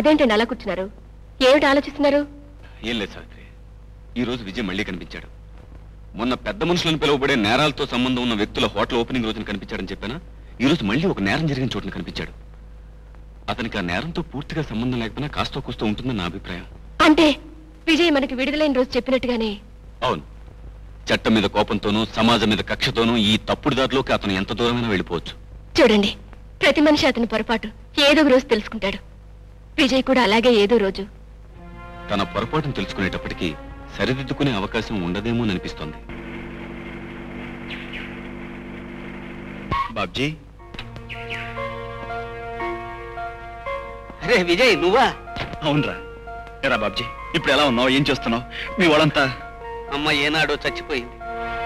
అదేంటండి అలా కూర్చున్నారు? ఏమిటి ఆలోచిస్తున్నారు? ఏం లేదు సావిత్రి, ఈ రోజు విజయ్ మళ్ళీ కనిపించాడు. మొన్న పెద్ద మనుషులను పిలువబడే నేరాలతో సంబంధం ఉన్న వ్యక్తుల హోటల్ ఓపెనింగ్ రోజున కనిపించాడని చెప్పానా? ఈ రోజు మళ్ళీ ఒక నేరం జరిగిన చోటున కనిపించాడు. అతనికి ఆ నేరంతో పూర్తిగా సంబంధం లేకపోయినా కాస్తో కూస్తూ ఉంటుందని నా అభిప్రాయం. అంటే విజయ్ మనకి విడుదలైన రోజు చెప్పినట్టుగానే? అవును. చట్టం మీద కోపంతోనూ సమాజం మీద కక్షతోనూ ఈ తప్పుడు దారిలోకి అతను ఎంత దూరమైనా వెళ్ళిపోవచ్చు. చూడండి, ప్రతి మనిషి అతని పొరపాటు ఏదో రోజు తెలుసుకుంటాడు. విజయ్ కూడా అలాగే ఏదో రోజు తన పొరపాటును తెలుసుకునేటప్పటికీ సరిదిద్దుకునే అవకాశం ఉండదేమో అనిపిస్తోంది. బాబ్జీ. అరే విజయ్, నువ్వా? అవునరా. ఎరా బాబ్జీ, ఇప్పుడు ఎలా ఉన్నావు? ఏం చేస్తున్నావు? మీ వాళ్ళంతా? అమ్మ ఏనాడో చచ్చిపోయింది,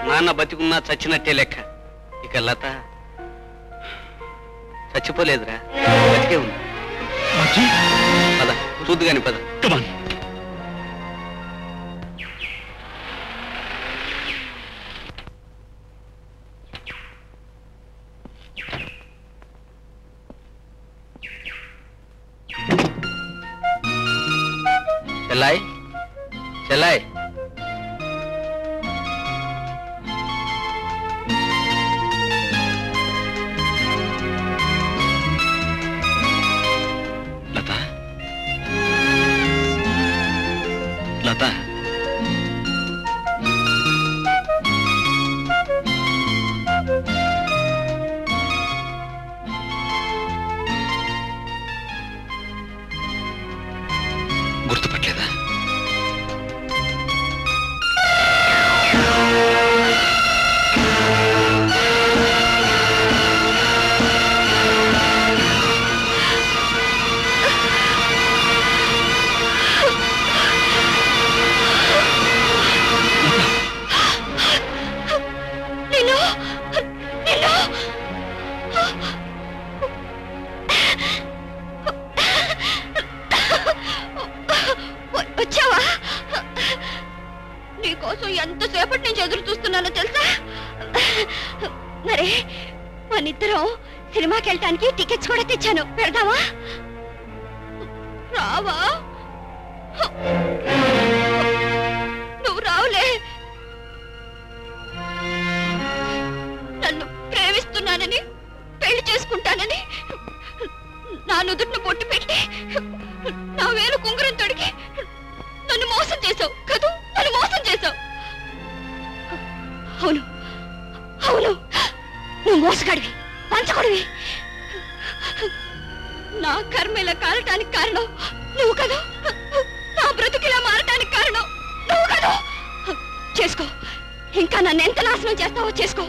నాన్న బతికున్నా చచ్చినట్టే లెక్క. ఇక లత చచ్చిపోలేదురా, బతికే ఉంది. పద చూద్దు గాని పద. చెల్లాయ్, చెల్లాయ్. లత, లత. గుర్తుపట్టలేదా? వచ్చావా? నీకోసం ఎంతసేపటి నుంచి ఎదురు చూస్తున్నానో తెలుసా? మరి మనిద్దరం సినిమాకి వెళ్ళటానికి టికెట్స్ కూడా తెచ్చాను, పెడదామా? రావా? నువ్వు రావులే. నన్ను ప్రేమిస్తున్నానని, పెళ్లి చేసుకుంటానని నా నుదుటిని బొట్టు పెట్టి నా వేలు కుంగురం తొడిగి నన్ను మోసం చేశావు కదూ? నన్ను మోసం చేశావు. అవును అవును, నువ్వు మోసగాడివి, పంచకొడివి. నా కర్మ ఇలా కాలటానికి కారణం నువ్వు కదా. నా బ్రతుకిలా మారటానికి కారణం నువ్వు కదా. చేసుకో, ఇంకా నన్ను ఎంత నాశనం చేస్తావో చేసుకో.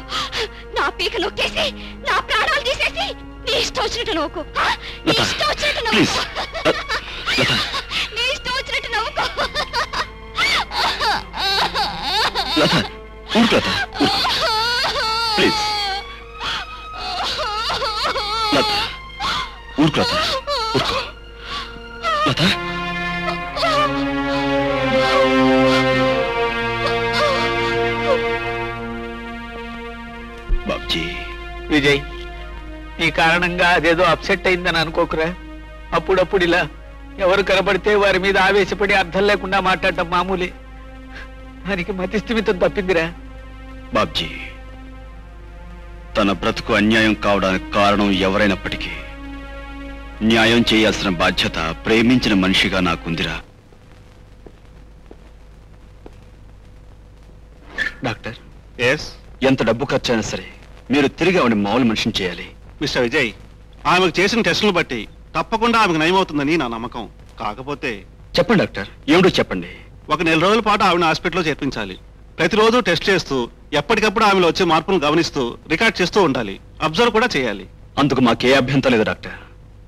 నా పీక నొక్కేసి నా ప్రాణాలు తీసేసి నీ ఇష్టం వచ్చినట్టు నవ్వుకో. నీ ఇష్టం వచ్చినట్టు నవ్వుకో. నీ ఇష్టం వచ్చినట్టు నవ్వుకో. ప్లీజ్ ఊరుకో లత, ఊరుకో లత. బాబ్జీ. విజయ్, ఈ కారణంగా అదేదో అప్సెట్ అయిందని అనుకోకురా. అప్పుడప్పుడు ఇలా ఎవరు కనబడితే వారి మీద ఆవేశపడి అర్థం లేకుండా మాట్లాడటం మామూలే. దానికి మతిస్థిమితం తప్పిందిరా. బాబ్జీ, తన బ్రతుకు అన్యాయం కావడానికి కారణం ఎవరైనప్పటికీ న్యాయం చేయాల్సిన బాధ్యత ప్రేమించిన మనిషిగా నాకుందిరా. డాక్టర్. ఎంత డబ్బు ఖర్చైనా సరే మీరు తిరిగి ఆవిడ మామూలు మనిషిని చేయాలి. మిస్టర్ విజయ్, ఆమెకు చేసిన టెస్టులను బట్టి తప్పకుండా ఆమెకు నయమవుతుందని నా నమ్మకం. కాకపోతే చెప్పండి డాక్టర్, ఏమిటో చెప్పండి. ఒక నెల రోజుల పాటు ఆవిడ హాస్పిటల్లో చేర్పించాలి. ప్రతిరోజు టెస్ట్ చేస్తూ ఎప్పటికప్పుడు ఆమెలో వచ్చే మార్పులను గమనిస్తూ రికార్డ్ చేస్తూ ఉండాలి. అబ్జర్వ్ కూడా చేయాలి. అందుకు మాకే అభ్యంతరం లేదు డాక్టర్.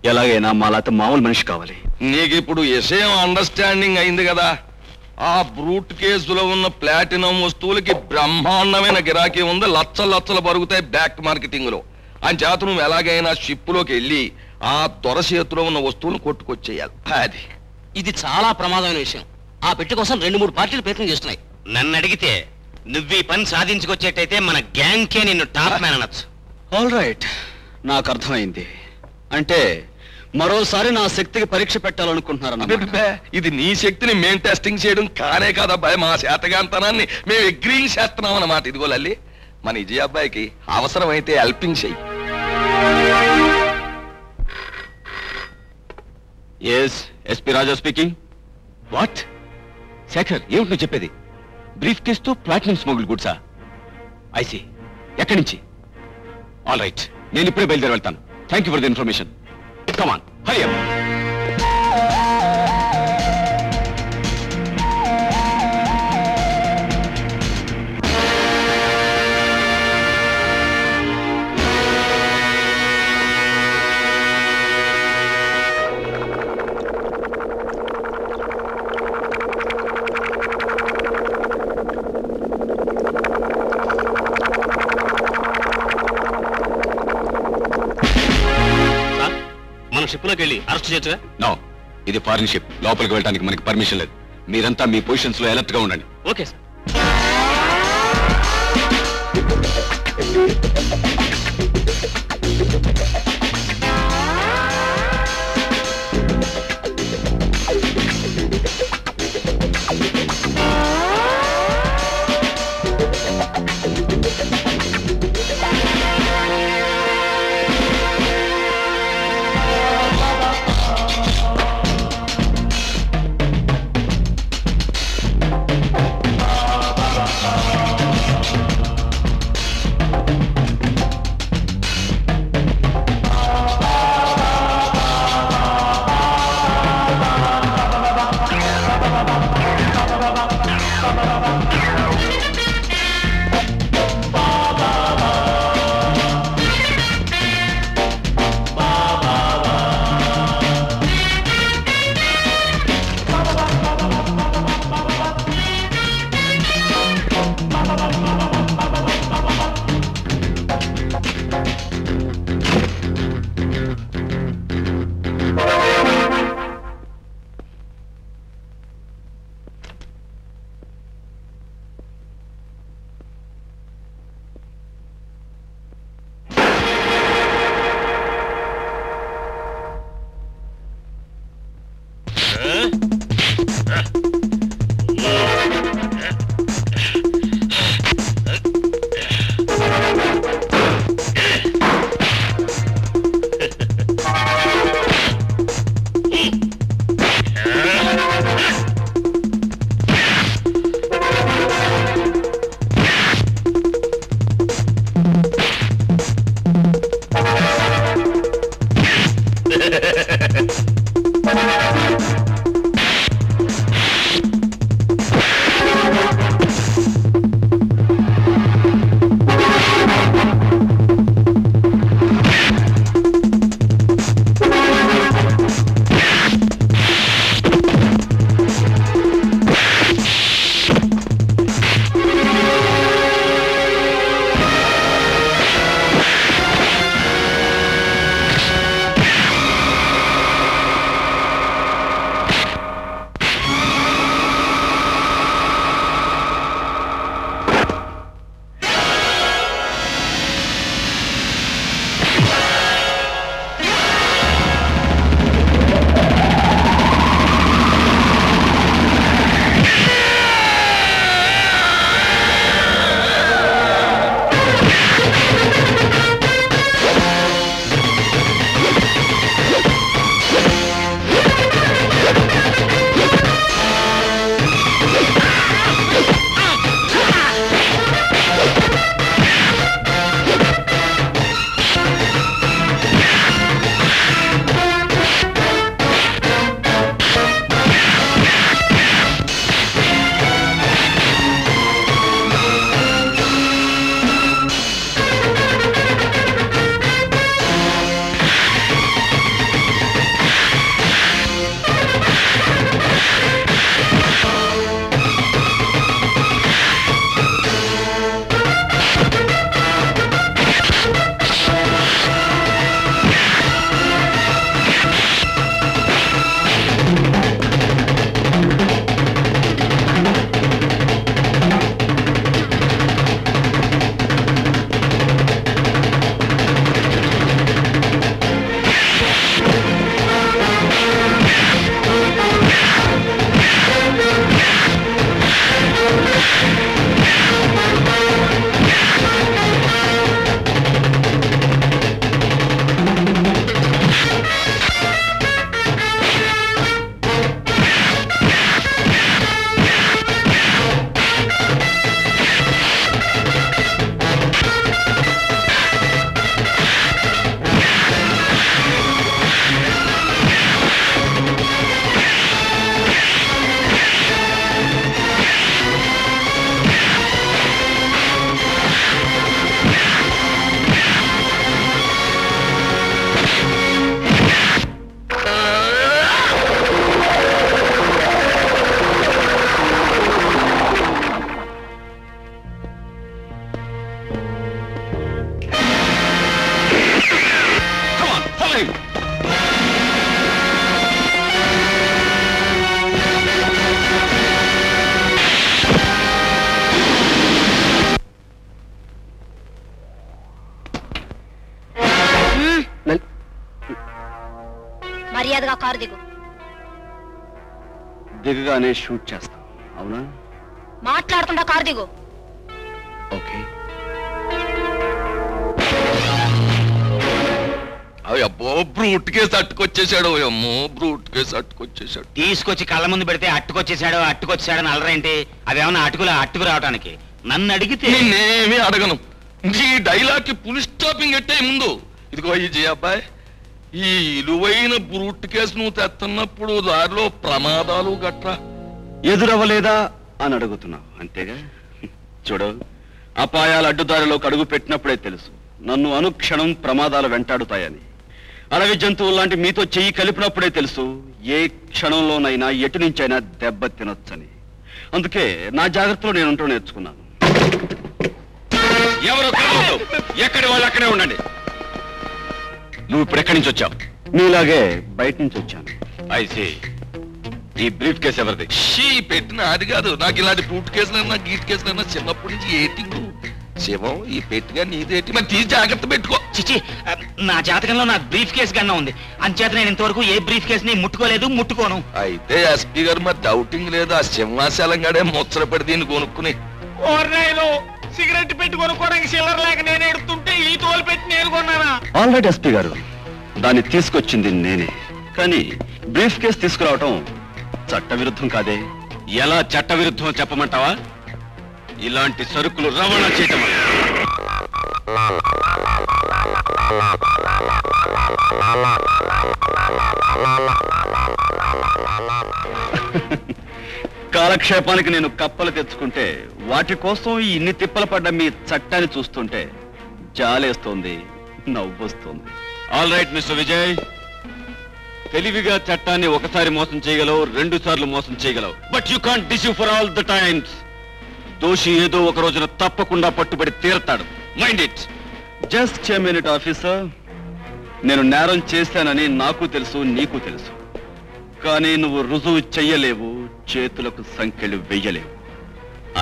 ఎలాగైనా మాలాత మామూలు మనిషి కావాలి. నీకు ఇప్పుడు విషయం అండర్స్టాండింగ్ అయింది కదా. ఆ బ్రూట్ కేసులో ఉన్న ప్లాటినం వస్తువులకి బ్రహ్మాండమైన గిరాకీ ఉంది. లచ్చలు లచ్చలు పరుగుతాయి బ్లాక్ మార్కెటింగ్ లో. అని చేత నువ్వు ఎలాగైనా షిప్పులోకి వెళ్ళి ఆ దొర చేతిలో ఉన్న వస్తువులను కొట్టుకొచ్చేయాలి. అది ఇది చాలా ప్రమాదమైన విషయం. ఆ పెట్టి కోసం 2-3 పార్టీలు ప్రయత్నం చేస్తున్నాయి. నన్ను అడిగితే నువ్వు ఈ పని సాధించుకొచ్చేటైతే మన గ్యాంగ్ కే నిన్ను టాప్ మ్యాన్ అనొచ్చు. ఆల్ రైట్, నాకు అర్థమైంది. అంటే మరోసారి నా శక్తికి పరీక్ష పెట్టాలనుకుంటున్నారన్న. అబ్బే, ఇది నీ శక్తిని మేం టెస్టింగ్ చేయడం కానే కాదబ్బాయి, మా శాతగాంతనాన్ని మేము అగ్రీయింగ్ చేస్తున్నాం అన్నమాట. ఇదిగో లల్లి, మన విజయ్ అబ్బాయికి అవసరమైతే హెల్పింగ్ చెయ్యి. Yes, SP Raja speaking. What? Shekhar, ఏమిటి నువ్వు చెప్పేది? బ్రీఫ్ కేసుతో ప్లాటినం స్మగుల్ గుడ్సా? ఐసీ. ఎక్కడి నుంచి? ఆల్ రైట్, నేను ఇప్పుడే బయలుదేరి వెళ్తాను. Thank you for the information. Come on, hurry up. షిప్లోకి వెళ్ళి అరెస్ట్ చేయొచ్చుగా? నో, ఇది ఫారిన్ షిప్. లోపలికి వెళ్ళడానికి మనకి పర్మిషన్ లేదు. మీరంతా మీ పొజిషన్స్ లో అలర్ట్ గా ఉండండి. Okay sir. మర్యాదగా కారు దిగు. దిగగానే షూట్ చేస్తాం, అవునా? మాట్లాడకుండా కారు దిగు. ఓకే. అబ్బో బ్రూట్ కేసు అట్టుకొచ్చేసాడు. అమ్మో బ్రూట్ కేసు అట్టుకొచ్చేసాడు. తీసుకొచ్చి కళ్ళ ముందు పెడితే అట్టుకొచ్చేసాడు అని అలరేంటి? అవేమన్నా అట్టుకు రావటానికి? నన్ను అడిగితే నేనేమీ అడగను. ఈ డైలాగ్ కి పులి స్టాపింగ్ పెట్టే ముందు ఇదిగో ఈ అబ్బాయి, ఈ ఇలువైన బ్రూట్ కేసు నువ్వు తెస్తున్నప్పుడు దారిలో ప్రమాదాలు గట్రా ఎదురవ్వలేదా అని అడుగుతున్నావు అంతేగా? చూడు, అపాయాలు అడ్డుదారిలోకి అడుగు పెట్టినప్పుడే తెలుసు నన్ను అనుక్షణం ప్రమాదాలు వెంటాడుతాయని. అడవి జంతువులు లాంటి మీతో చెయ్యి కలిపినప్పుడే తెలుసు ఏ క్షణంలోనైనా ఎటు నుంచైనా దెబ్బ తినొచ్చని. అందుకే నా జాగ్రత్తలో నేనుంటూ నేర్చుకున్నాను. ఎవరో ఎక్కడి వాళ్ళు అక్కడే ఉండండి. నువ్వు ఇప్పుడు ఎక్కడి నుంచి వచ్చావు? నీలాగే బయట నుంచి వచ్చాను. అయితే ఈ బ్రీఫ్ కేసు ఎవరిది? షీ పెట్టిన అది కాదు. నాకు ఇలాంటి బ్రూట్ కేసులన్నా గీట్ కేసులన్నా చిన్నప్పటి నుంచి ఏటింగ్. శివం, ఈ పెట్టిగా నీదేటి, మరి తీసి జాగ్రత్త పెట్టుకో. చిచి, నా జాతకంలో నాకు బ్రీఫ్ కేసు కన్నా ఉంది. అంచేత నేను ఇంతవరకు ఏ బ్రీఫ్ కేసుని ముట్టుకోను. అయితే ఎస్పీ గారు మరి డౌటింగ్ లేదు, ఆ సింహాచలంగాడే ముచ్చరపడి దీన్ని కొనుక్కుని సిగరెట్ పెట్టి కొనుక్కోవడానికి చిల్లర లేక నేను ఎడుతుంటే ఈ తోలు పెట్టి నేను కొన్నానా? ఆల్రెడీ ఎస్పీ గారు, దాన్ని తీసుకొచ్చింది నేనే. కానీ బ్రీఫ్ కేసు తీసుకురావటం చట్టవిరుద్ధం కాదే. ఎలా చట్టవిరుద్ధం చెప్పమంటావా? ఇలాంటి సరుకులు రవాణా చేయటం కాలక్షేపానికి నేను కప్పలు తెచ్చుకుంటే వాటి కోసం ఇన్ని తిప్పలు పడ్డ మీ చట్టాన్ని చూస్తుంటే జాలేస్తోంది, నవ్వొస్తుంది. ఆల్ రైట్ మిస్టర్ విజయ్, తెలివిగా చట్టాన్ని ఒకసారి మోసం చేయగలవు, 2 సార్లు మోసం చేయగలవు. But you can't deceive for all the times. దోషి ఏదో ఒక రోజున తప్పకుండా పట్టుబడి తీరతాడు. Mind it. Just a minute officer. నేను నేరం చేశానని నాకు తెలుసు, నీకు తెలుసు. కానీ నువ్వు రుజువు చెయ్యలేవు, చేతులకు సంఖ్యలు వెయ్యలేవు.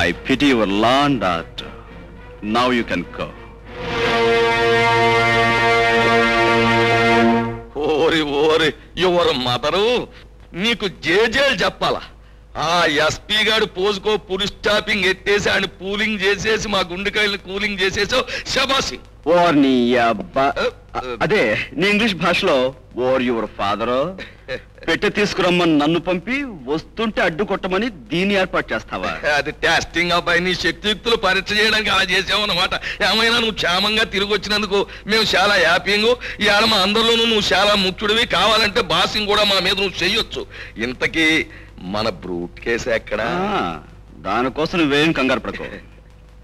I pity your law and order. Now you can go. ఓరి యువర్ మదరు, నీకు జేజేలు చెప్పాలా? ఆ ఎస్పీ గారు పోజుకో పులి స్టాపింగ్ ఎట్టేసి ఆయన పూలింగ్ చేసేసి మా గుండెకాయలు కూలింగ్ చేసేసావు. శబాసి. ఓర్ నీ అబ్బా, అదే నీ ఇంగ్లీష్ భాషలో ఓర్ యువర్ ఫాదర్. పెట్టె తీసుకురమ్మని నన్ను పంపి వస్తుంటే అడ్డు కొట్టమని దీన్ని ఏర్పాటు చేస్తావా? అది టెస్టింగ్ అబ్బాయి, నీ శక్తియుక్తులు పరీక్ష చేయడానికి అలా చేసావు అన్నమాట. ఏమైనా నువ్వు క్షేమంగా తిరిగి వచ్చినందుకు మేము చాలా హ్యాపీంగ్. ఇవాళ మా అందరిలోనూ నువ్వు చాలా ముఖ్యుడివి. కావాలంటే బాసింగ్ కూడా మా మీద నువ్వు చెయ్యొచ్చు. ఇంతకీ మన బ్రూట్ కేసు ఎక్కడా? దానికోసం నువ్వేం కంగారు పడుకో.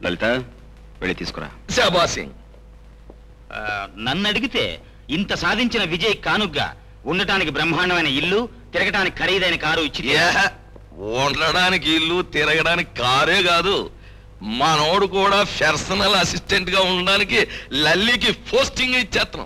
లలిత, వెళ్ళి తీసుకురా. శబాసింగ్. నన్ను అడిగితే ఇంత సాధించిన విజయ్ కానుగ్గా ఉండటానికి బ్రహ్మాండమైన ఇల్లు, తిరగటానికి ఖరీదైన కారు ఇచ్చి, ఉండడానికి ఇల్లు, తిరగడానికి కారే కాదు, మనోడు కూడా పర్సనల్ అసిస్టెంట్ గా ఉండడానికి లల్లికి పోస్టింగ్ ఇచ్చేస్తాం.